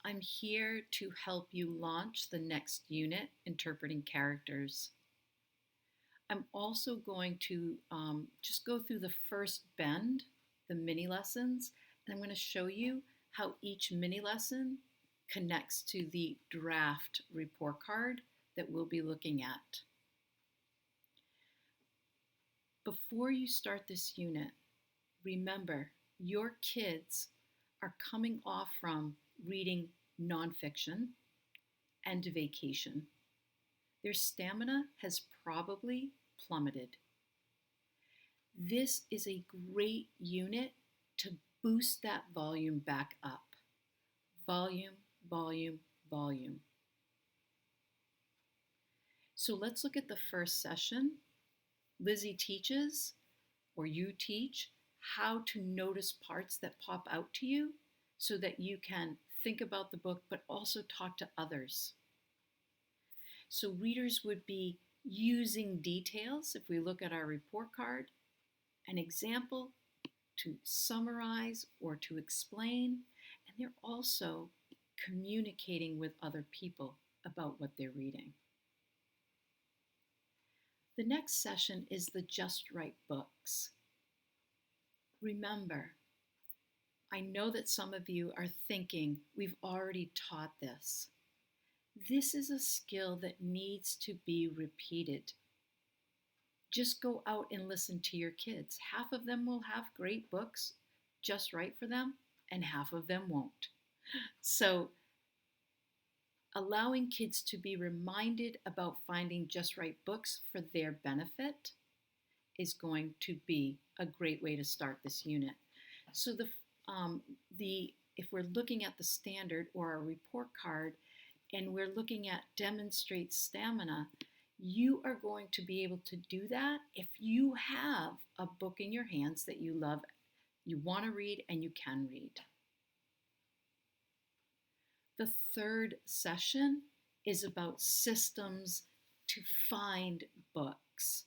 I'm here to help you launch the next unit, Interpreting Characters. I'm also going to just go through the first bend, the mini lessons, and I'm going to show you how each mini lesson connects to the draft report card that we'll be looking at. Before you start this unit, remember your kids are coming off from reading nonfiction and vacation. Their stamina has probably plummeted. This is a great unit to boost that volume back up. Volume, volume, volume. So let's look at the first session. Lizzie teaches, or you teach, how to notice parts that pop out to you so that you can think about the book but also talk to others. So readers would be using details, if we look at our report card, an example to summarize or to explain, and they're also communicating with other people about what they're reading. The next session is the Just Right books. Remember, I know that some of you are thinking, we've already taught this. This is a skill that needs to be repeated. Just go out and listen to your kids. Half of them will have great books just right for them, and half of them won't. So, allowing kids to be reminded about finding just right books for their benefit is going to be a great way to start this unit. So if we're looking at the standard or our report card and we're looking at demonstrate stamina, you are going to be able to do that if you have a book in your hands that you love, you want to read, and you can read. The third session is about systems to find books.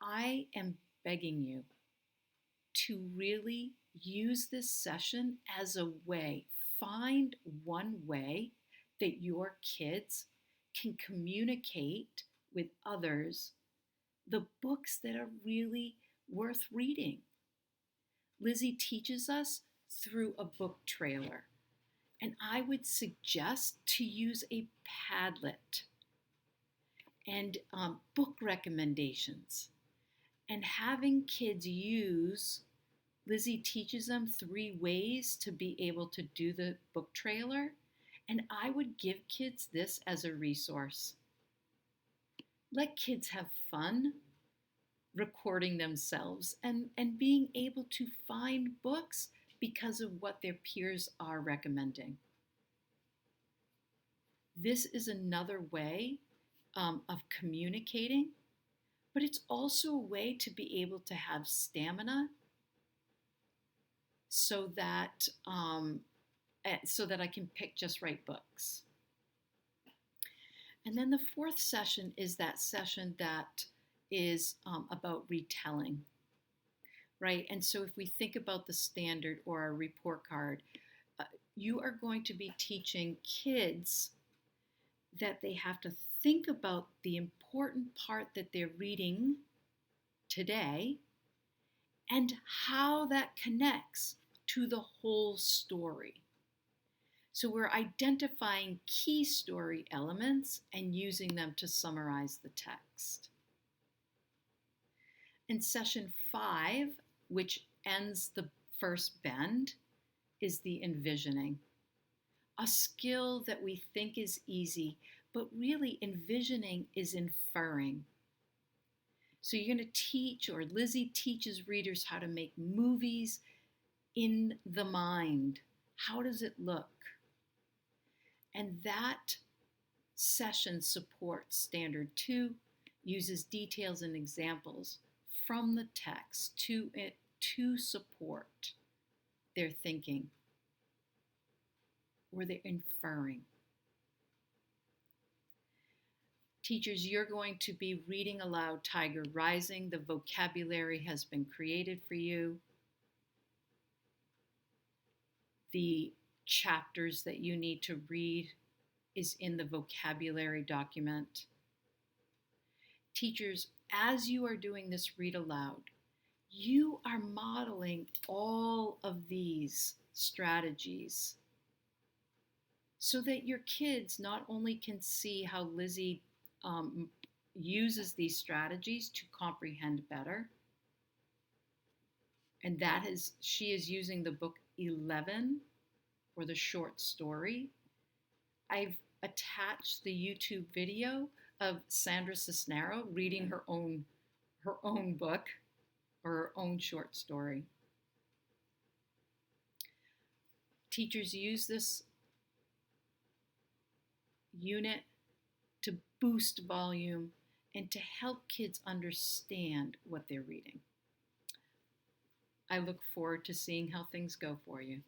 I am begging you to really use this session as a way. Find one way that your kids can communicate with others the books that are really worth reading. Lizzie teaches us through a book trailer. And I would suggest to use a Padlet and book recommendations. And having kids use, Lizzie teaches them 3 ways to be able to do the book trailer. And I would give kids this as a resource. Let kids have fun recording themselves and being able to find books because of what their peers are recommending. This is another way of communicating, but it's also a way to be able to have stamina so that I can pick just right books. And then the fourth session is that session that is about retelling. Right? And so if we think about the standard or our report card, you are going to be teaching kids that they have to think about the important part that they're reading today and how that connects to the whole story. So we're identifying key story elements and using them to summarize the text. In session 5, which ends the first bend, is the envisioning. A skill that we think is easy, but really envisioning is inferring. So you're going to teach, or Lizzie teaches readers how to make movies in the mind. How does it look? And that session supports Standard 2, uses details and examples from the text to support their thinking or their inferring. Teachers, you're going to be reading aloud Tiger Rising. The vocabulary has been created for you. The chapters that you need to read is in the vocabulary document. Teachers, as you are doing this read aloud, you are modeling all of these strategies so that your kids not only can see how Lizzie uses these strategies to comprehend better, and she is using the book 11 or the short story. I've attached the YouTube video of Sandra Cisnero reading her own book or her own short story. Teachers use this unit to boost volume and to help kids understand what they're reading. I look forward to seeing how things go for you.